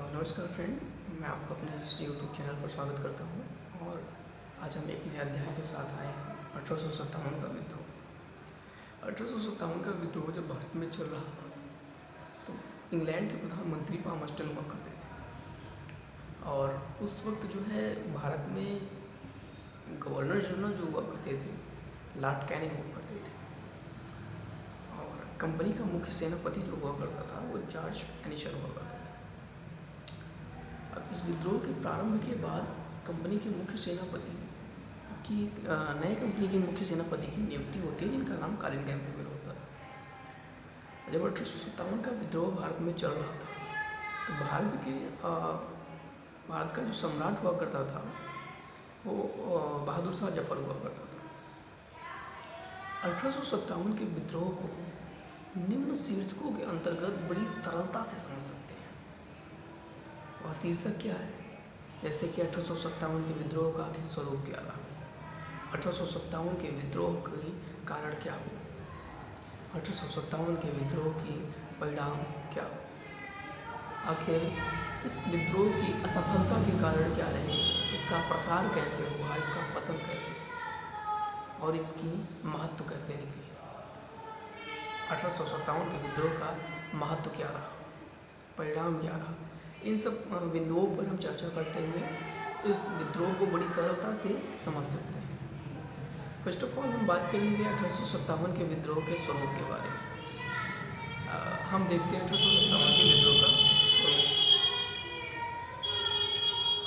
नमस्कार फ्रेंड, मैं आपको अपने इस यूट्यूब चैनल पर स्वागत करता हूं और आज हम एक नए अध्याय के साथ आए हैं। 1857 का विद्रोह। 1857 का विद्रोह जब भारत में चल रहा था तो इंग्लैंड के प्रधानमंत्री पामस्टन हुआ करते थे और उस वक्त जो है भारत में गवर्नर जनरल जो हुआ करते थे लॉर्ड कैनिंग हुआ करते थे और कंपनी का मुख्य सेनापति जो हुआ करता था वो जॉर्ज एनिसन हुआ करता था। अब इस विद्रोह के प्रारंभ के बाद कंपनी के मुख्य सेनापति की नए कंपनी के मुख्य सेनापति की नियुक्ति होती है जिनका नाम कॉलिन कैम्पबेल होता है। जब 1857 का विद्रोह भारत में चल रहा था तो भारत का जो सम्राट हुआ करता था वो बहादुर शाह जफर हुआ करता था। 1857 के विद्रोह को निम्न शीर्षकों के अंतर्गत बड़ी सरलता से समझ सकते हैं। वह शीर्षक क्या है, जैसे कि 1857 के विद्रोह का आखिर स्वरूप क्या रहा, 1857 के विद्रोह के कारण क्या हुआ, 1857 के विद्रोह के परिणाम क्या हुआ, आखिर इस विद्रोह की असफलता के कारण क्या रहे, इसका प्रसार कैसे हुआ, इसका पतन कैसे और इसकी महत्व कैसे निकली। 1857 के विद्रोह का महत्व क्या रहा, परिणाम क्या रहा, इन सब बिंदुओं पर हम चर्चा करते हुए इस विद्रोह को बड़ी सरलता से समझ सकते हैं। फर्स्ट ऑफ ऑल हम बात करेंगे 1857 के विद्रोह के स्वरूप के बारे में। हम देखते हैं 1857 के विद्रोह का स्वरूप।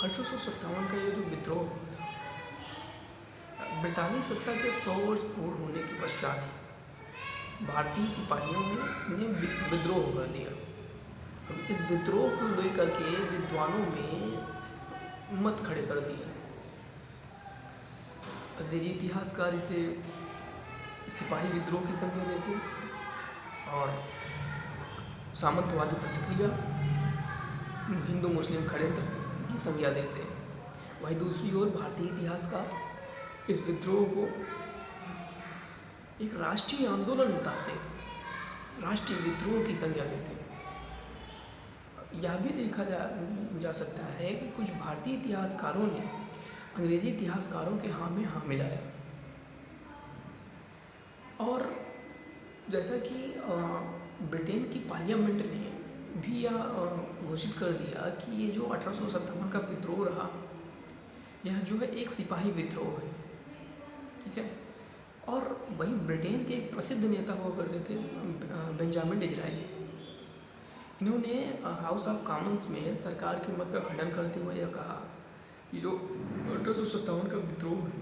1857 का ये जो विद्रोह था ब्रितानी सत्ता के 100 वर्ष पूर्ण होने के पश्चात ही भारतीय सिपाहियों ने विद्रोह कर दिया। अब इस विद्रोह को लेकर के विद्वानों में मत खड़े कर दिए। अंग्रेजी इतिहासकार इसे सिपाही विद्रोह की संज्ञा देते और सामंतवादी प्रतिक्रिया हिंदू मुस्लिम षड्यंत्र की संज्ञा देते हैं। वहीं दूसरी ओर भारतीय इतिहासकार इस विद्रोह को एक राष्ट्रीय आंदोलन बताते, राष्ट्रीय विद्रोह की संज्ञा देते। यह भी देखा जा सकता है कि कुछ भारतीय इतिहासकारों ने अंग्रेजी इतिहासकारों के हाँ में हाँ मिलाया और जैसा कि ब्रिटेन की पार्लियामेंट ने भी यह घोषित कर दिया कि ये जो 1857 का विद्रोह रहा यह जो है एक सिपाही विद्रोह है, ठीक है। और वहीं ब्रिटेन के एक प्रसिद्ध नेता हुआ करते थे बेंजामिन डिज़रायली। इन्होंने हाउस ऑफ कॉमन्स में सरकार के मत का खंडन करते हुए यह कहा कि जो 1857 का विद्रोह है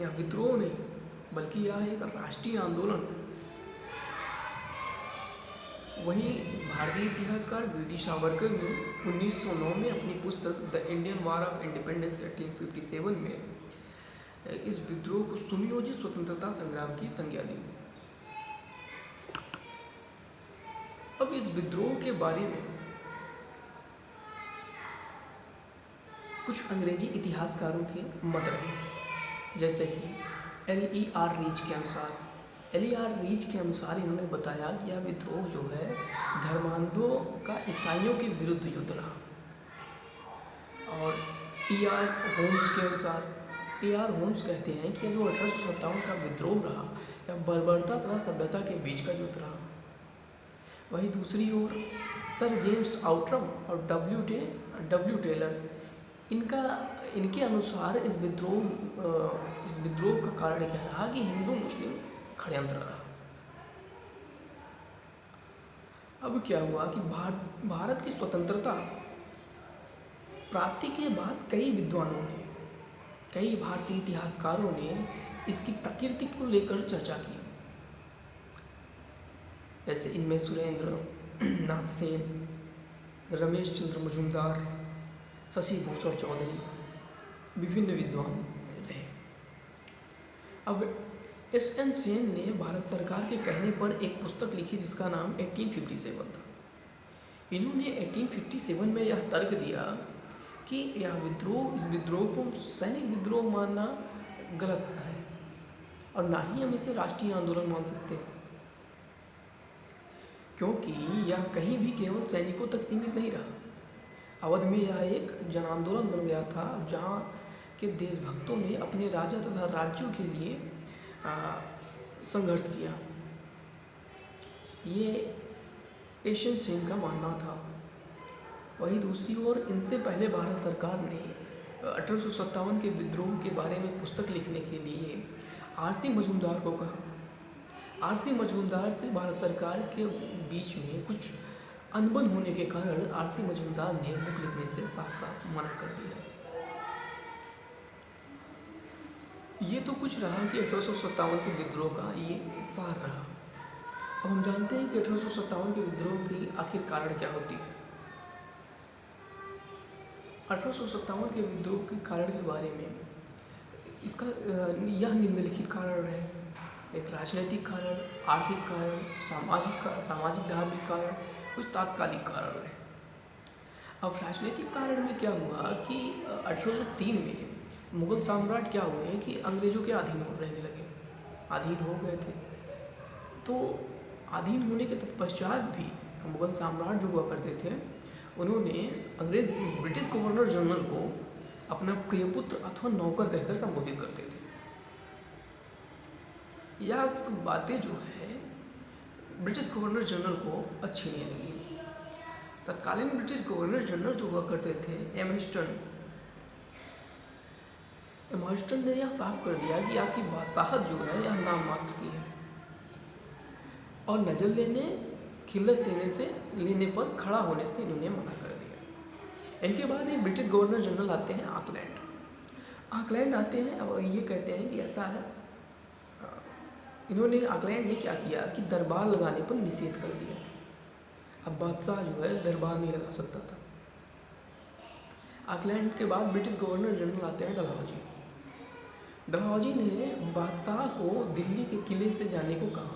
यह विद्रोह नहीं बल्कि यह एक राष्ट्रीय आंदोलन। वहीं भारतीय इतिहासकार वी.डी. सावरकर ने 1909 में अपनी पुस्तक the Indian war of independence 1857 में इस विद्रोह को सुनियोजित स्वतंत्रता संग्राम की संज्ञा दी। अब इस विद्रोह के बारे में कुछ अंग्रेजी इतिहासकारों के मत रहे, जैसे कि L.E.R. रीच के अनुसार इन्होंने बताया कि यह विद्रोह जो है धर्मांधों का ईसाइयों के विरुद्ध युद्ध रहा। और E.R. होम्स के अनुसार E.R. होम्स कहते हैं कि जो 1857 का विद्रोह रहा यह बर्बरता तथा सभ्यता के बीच का युद्ध रहा। वहीं दूसरी ओर सर जेम्स आउट्रम और डब्ल्यू टेलर इनके अनुसार इस विद्रोह का कारण क्या रहा कि हिंदू मुस्लिम षड्यंत्र रहा। अब क्या हुआ कि भारत की स्वतंत्रता प्राप्ति के बाद कई विद्वानों ने, कई भारतीय इतिहासकारों ने इसकी प्रकृति को लेकर चर्चा की, जैसे इनमें सुरेंद्र नाथ सेन, रमेश चंद्र मजूमदार, शशि भूषण चौधरी, विभिन्न विद्वान रहे। अब S.N. सेन ने भारत सरकार के कहने पर एक पुस्तक लिखी जिसका नाम 1857 था। इन्होंने 1857 में यह तर्क दिया कि इस विद्रोह को सैनिक विद्रोह मानना गलत है और ना ही हम इसे राष्ट्रीय आंदोलन मान सकते। क्योंकि यह कहीं भी केवल सैनिकों तक सीमित नहीं रहा। अवध में यह एक जन आंदोलन बन गया था, जहाँ के देशभक्तों ने अपने राजा तथा राज्यों के लिए संघर्ष किया। ये एशियन सेन का मानना था। वहीं दूसरी ओर इनसे पहले भारत सरकार ने 1857 के विद्रोह के बारे में पुस्तक लिखने के लिए आरसी मजूमदार को कहा। आरसी मजूमदार से भारत सरकार के बीच में कुछ अनबन होने के कारण आरसी मजूमदार ने बुक लिखने से साफ साफ मना कर दिया। ये तो कुछ रहा कि 1857 के विद्रोह का ये सार रहा। अब हम जानते हैं कि 1857 के विद्रोह की आखिर कारण क्या होती है। 1857 के विद्रोह के कारण के बारे में इसका यह निम्नलिखित कारण रहे। एक राजनीतिक कारण, आर्थिक कारण, सामाजिक धार्मिक कारण, कुछ तात्कालिक कारण रहे। अब राजनीतिक कारण में क्या हुआ कि 1803 में मुगल सम्राट क्या हुए कि अंग्रेजों के अधीन रहने लगे, अधीन हो गए थे। तो अधीन होने के पश्चात भी मुगल सम्राट जो हुआ करते थे, उन्होंने ब्रिटिश गवर्नर जनरल को अपना प्रियपुत्र अथवा नौकर कहकर संबोधित करते थे। यह सब बातें जो है ब्रिटिश गवर्नर जनरल को अच्छी नहीं लगी। तत्कालीन ब्रिटिश गवर्नर जनरल जो हुआ करते थे एम्हर्स्टन ने यह साफ कर दिया कि आपकी बादशाहत जो है यह नाम मात्र की है, और नजर खिल्लत लेने पर खड़ा होने से इन्होंने मना कर दिया। इनके बाद एक ब्रिटिश गवर्नर जनरल आते हैं आकलैंड आते हैं और ये कहते हैं कि ऐसा है। इन्होंने आकलैंड ने क्या किया कि दरबार लगाने पर निषेध कर दिया। अब बादशाह जो है दरबार नहीं लगा सकता था। आकलैंड के बाद ब्रिटिश गवर्नर जनरल आते हैं डलहौजी ने बादशाह को दिल्ली के किले से जाने को कहा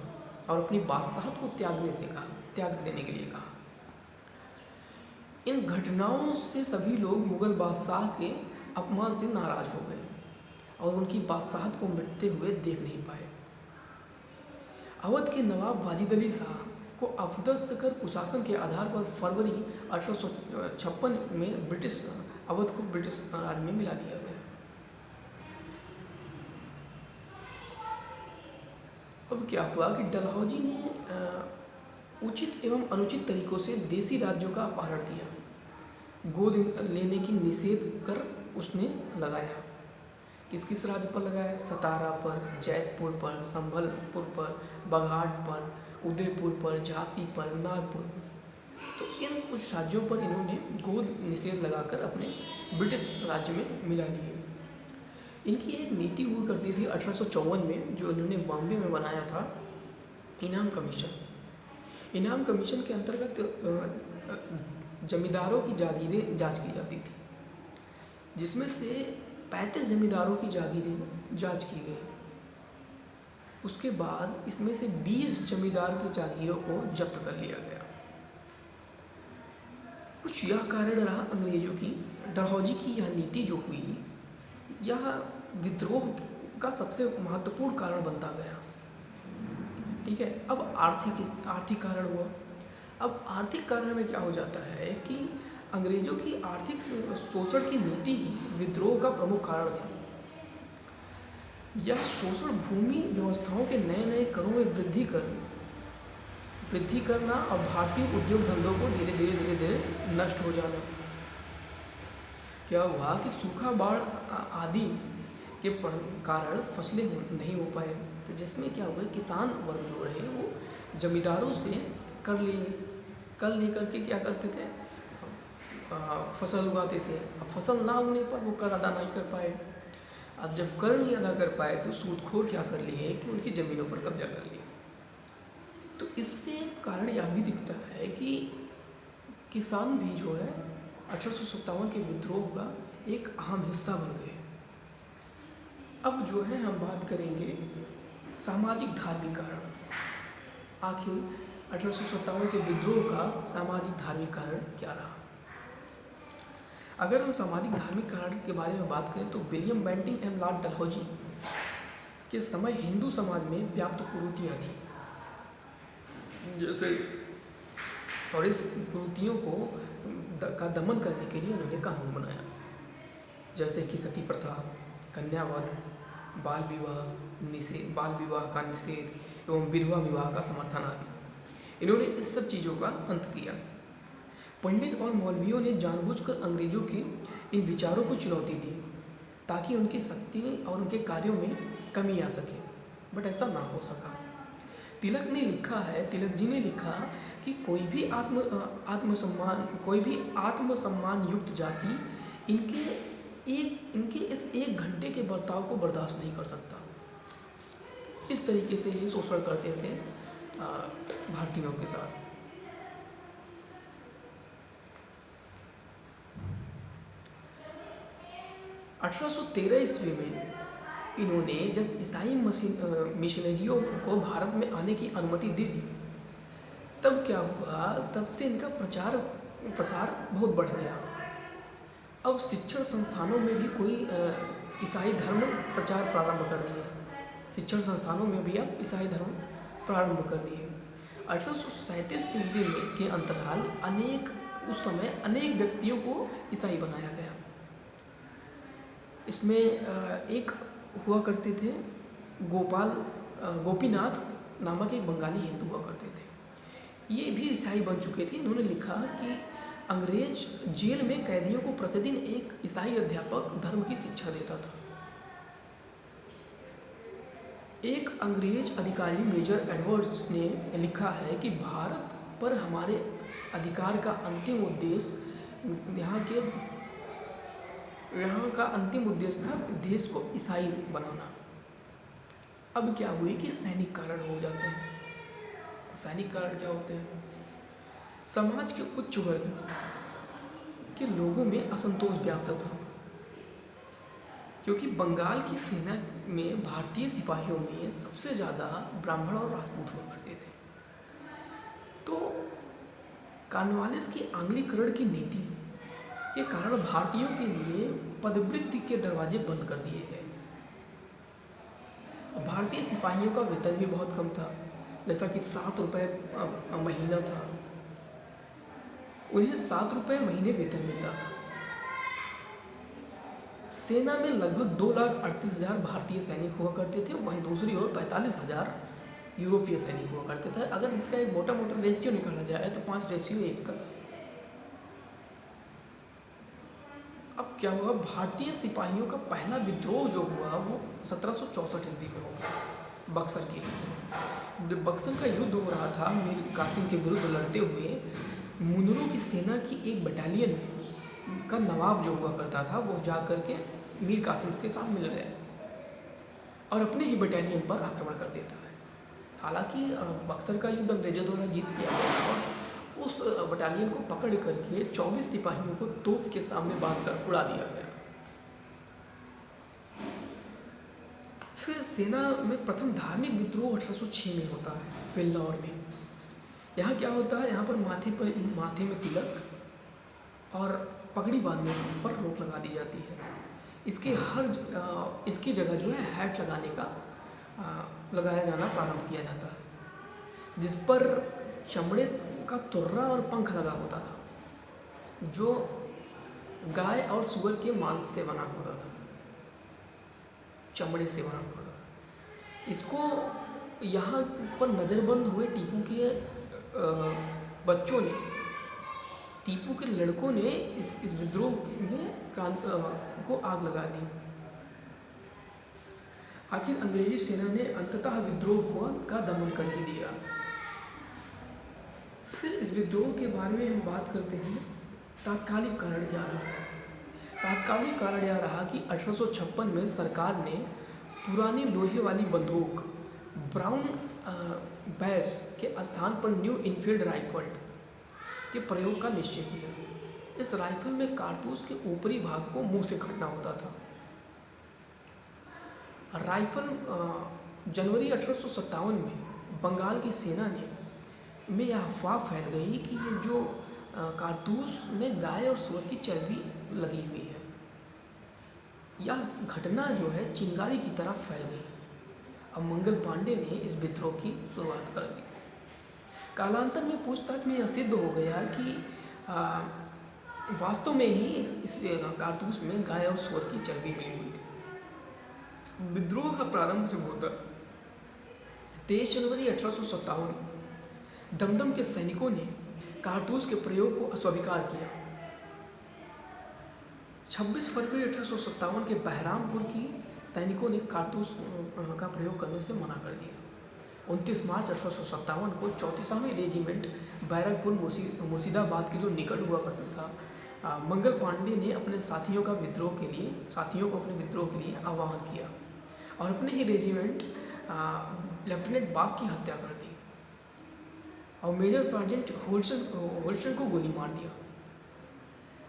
और अपनी बादशाहत को त्याग देने के लिए कहा। इन घटनाओं से सभी लोग मुगल बादशाह के अपमान से नाराज हो गए और उनकी बादशाहत को मिटते हुए देख नहीं पाए। अवध के नवाब वाजिद अली शाह को अपदस्थ कर कुशासन के आधार पर फरवरी 1856 में अवध को ब्रिटिश राज में मिला लिया गया। अब क्या हुआ कि डलहौजी ने उचित एवं अनुचित तरीकों से देसी राज्यों का अपहरण किया। गोद लेने की निषेध कर उसने लगाया। किस किस राज्य पर लगाया? सतारा पर, जैतपुर पर, संभलपुर पर, बघाट पर, उदयपुर पर, झांसी पर, नागपुर पर। तो इन कुछ राज्यों पर इन्होंने गोद निषेध लगाकर अपने ब्रिटिश राज्य में मिला लिए। इनकी एक नीति हुआ करती थी 1854 में, जो इन्होंने बॉम्बे में बनाया था, इनाम कमीशन के अंतर्गत जमींदारों की जागीरें जांच की जाती थी, जिसमें से 35 जमींदारों की जागीरें जांच की गई। उसके बाद इसमें से 20 जमींदार की जागीरों को जब्त कर लिया गया। कुछ यह कारण रहा अंग्रेजों की। डलहौजी की यह नीति जो हुई, यह विद्रोह का सबसे महत्वपूर्ण कारण बनता गया। ठीक है। अब आर्थिक कारण हुआ। अब आर्थिक कारण में क्या हो जाता है कि अंग्रेजों की आर्थिक शोषण की नीति ही विद्रोह का प्रमुख कारण थी। यह शोषण भूमि व्यवस्थाओं के नए नए करों में वृद्धि करना और भारतीय उद्योग धंधों को धीरे धीरे नष्ट हो जाना। क्या हुआ कि सूखा, बाढ़ आदि के कारण फसलें नहीं हो पाए, तो जिसमें क्या हुआ, किसान वर्ग जो रहे वो जमींदारों से कर लेकर के क्या करते थे, फसल उगाते थे। अब फसल ना होने पर वो कर अदा नहीं कर पाए। अब जब कर नहीं अदा कर पाए तो सूदखोर क्या कर लिए कि उनकी ज़मीनों पर कब्जा कर लिया। तो इससे कारण यह भी दिखता है कि किसान भी जो है 1857 के विद्रोह का एक अहम हिस्सा बन गए। अब जो है हम बात करेंगे सामाजिक धार्मिक कारण। आखिर 1857 के विद्रोह का सामाजिक धार्मिक कारण क्या रहा? अगर हम सामाजिक धार्मिक कारण के बारे में बात करें तो William Bentinck and Lord Dalhousie के समय हिंदू समाज में व्याप्त कुरीतियाँ थी। जैसे और इस कुरीतियों को का दमन करने के लिए उन्होंने कानून बनाया, जैसे कि सती प्रथा, कन्यावध, बाल विवाह का निषेध एवं विधवा विवाह का समर्थन आदि। इन्होंने इस सब चीज़ों का अंत किया। पंडित और मौलवियों ने जानबूझकर अंग्रेजों के इन विचारों को चुनौती दी ताकि उनकी शक्ति और उनके कार्यों में कमी आ सके, बट ऐसा ना हो सका। तिलक जी ने लिखा कि कोई भी आत्मसम्मान युक्त जाति इनके इस एक घंटे के बर्ताव को बर्दाश्त नहीं कर सकता। इस तरीके से ये शोषण करते थे भारतीयों के साथ। ईस्वी में इन्होंने जब ईसाई मिशनरियों को भारत में आने की अनुमति दे दी, तब क्या हुआ, तब से इनका प्रसार बहुत बढ़ गया। अब शिक्षण संस्थानों में भी कोई ईसाई धर्म प्रचार प्रारंभ कर दिए। शिक्षण संस्थानों में भी अब ईसाई धर्म प्रारंभ कर दिए। 1837 ईस्वी में के अंतराल उस समय अनेक व्यक्तियों को ईसाई बनाया गया। इसमें एक हुआ करते थे गोपीनाथ नामक एक बंगाली हिंदू हुआ करते थे। ये भी ईसाई बन चुके थे। इन्होंने लिखा कि अंग्रेज जेल में कैदियों को प्रतिदिन एक ईसाई अध्यापक धर्म की शिक्षा देता था। एक अंग्रेज अधिकारी मेजर एडवर्ड्स ने लिखा है कि भारत पर हमारे अधिकार का अंतिम उद्देश्य यहाँ का अंतिम उद्देश्य था देश को ईसाई बनाना। अब क्या हुई कि सैनिक कारण हो जाते हैं। सैनिक कारण क्या होते हैं? समाज के उच्च वर्ग के लोगों में असंतोष व्याप्त था, क्योंकि बंगाल की सेना में भारतीय सिपाहियों में सबसे ज़्यादा ब्राह्मण और राजपूत हुआ करते थे। तो कॉर्नवालिस की आंग्लीकरण की नीति के कारण भारतीयों के लिए पदवृत्ति के दरवाजे बंद कर दिए गए। भारतीय सिपाहियों का वेतन भी बहुत कम था, जैसा कि 7 रुपये महीना था। उन्हें 7 रुपये महीने वेतन मिलता था। सेना में लगभग 2,38,000 भारतीय सैनिक हुआ करते थे, वहीं दूसरी ओर 45,000 यूरोपीय सैनिक हुआ करते थे। अगर इसका एक मोटा रेशियो निकाला जाए तो 5:1 का। अब क्या हुआ, भारतीय सिपाहियों का पहला विद्रोह जो हुआ वो 1764 ईस्वी में हुआ, बक्सर के युद्ध में। जब बक्सर का युद्ध हो रहा था, मीर कासिम के विरुद्ध लड़ते हुए मुनरो की सेना की एक बटालियन का नवाब जो हुआ करता था, वो जा कर के मीर कासिम के साथ मिल गया और अपने ही बटालियन पर आक्रमण कर देता है। हालांकि बक्सर का युद्ध अंग्रेजों द्वारा जीत लिया गया और उस बटालियन को पकड़ करके 24 सिपाहियों को तोप के सामने बांधकर उड़ा दिया गया। फिर सेना में प्रथम धार्मिक विद्रोह 1806 में होता है फिल्लौर में। यहाँ क्या होता है, यहाँ पर माथे में तिलक और पगड़ी बांधने पर रोक लगा दी जाती है। इसकी जगह जो है हैट लगाया जाना प्रारंभ किया जाता है, जिस पर चमड़े का तुर्रा और पंख लगा होता था, जो गाय और सूअर के मांस से बना होता था, चमड़े से बना होता था। इसको यहाँ पर नज़रबंद हुए टीपू के बच्चों ने, टीपू के लड़कों ने इस विद्रोह में को आग लगा दी। आखिर अंग्रेजी सेना ने अंततः विद्रोह का दमन कर ही दिया। फिर इस विद्रोह के बारे में हम बात करते हैं। तात्कालिक कारण क्या रहा? तात्कालिक कारण यह रहा कि 1856 में सरकार ने पुरानी लोहे वाली बंदूक ब्राउन बैस के स्थान पर न्यू इनफील्ड राइफल के प्रयोग का निश्चय किया। इस राइफल में कारतूस के ऊपरी भाग को मुंह से काटना होता था। राइफल जनवरी 1857 में बंगाल की सेना में यह अफवाह फैल गई कि ये जो कारतूस में गाय और सूअर की चर्बी लगी हुई है। यह घटना जो है चिंगारी की तरह फैल गई। अब मंगल पांडे ने इस विद्रोह की शुरुआत कर दी। कालांतर में पूछताछ में यह सिद्ध हो गया कि वास्तव में ही इस कारतूस में गाय और सुअर की चर्बी मिली हुई थी। विद्रोह का प्रारंभ जब होता 23 जनवरी 1857 दमदम के सैनिकों ने कारतूस के प्रयोग को अस्वीकार किया। 26 फरवरी 1857 के बहरामपुर की सैनिकों ने कारतूस का प्रयोग करने से मना कर दिया। 29 मार्च 1857 को 34वां रेजिमेंट बैरकपुर मुर्शिदाबाद के जो निकट हुआ करता था, मंगल पांडे ने अपने साथियों को अपने विद्रोह के लिए आह्वान किया और अपने ही रेजिमेंट लेफ्टिनेंट बाग की हत्या कर दी और मेजर सार्जेंट होल्सन को गोली मार दिया।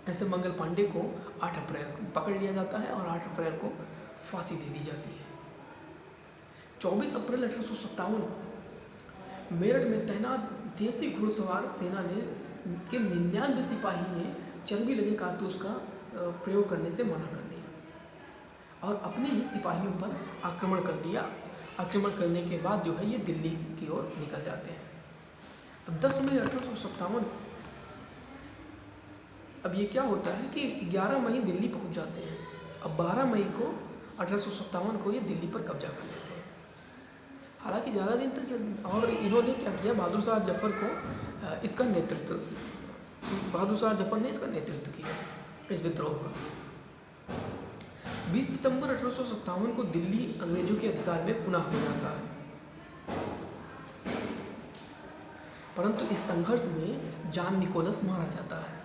ऐसे मंगल पांडे को 8 अप्रैल को पकड़ लिया जाता है और 8 अप्रैल को फांसी दे दी जाती है। 24 अप्रैल 1857 को मेरठ में तैनात देसी घुड़सवार सेना के 99 सिपाही ने चर्बी लगे कारतूस का प्रयोग करने से मना कर दिया और अपने ही सिपाहियों पर आक्रमण कर दिया। आक्रमण करने के बाद जो है ये दिल्ली की ओर निकल जाते हैं। अब 10 मई 1857 अब ये क्या होता है कि 11 मई दिल्ली पहुंच जाते हैं। अब 12 मई को 1857 को ये दिल्ली पर कब्जा कर लेते हैं। हालांकि ज़्यादा दिन तक और इन्होंने क्या किया, बहादुर शाह जफर ने इसका नेतृत्व किया इस विद्रोह का। 20 सितंबर 1857 को दिल्ली अंग्रेजों के अधिकार में पुनः हो जाता है, परंतु इस संघर्ष में जॉन निकोलस मारा जाता है।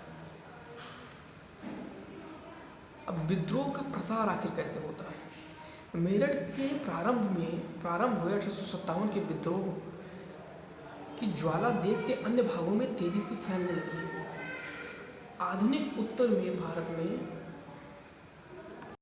अब विद्रोह का प्रसार आखिर कैसे होता है? मेरठ के प्रारंभ हुए 1857 के विद्रोह की ज्वाला देश के अन्य भागों में तेजी से फैलने लगी। आधुनिक उत्तर में भारत में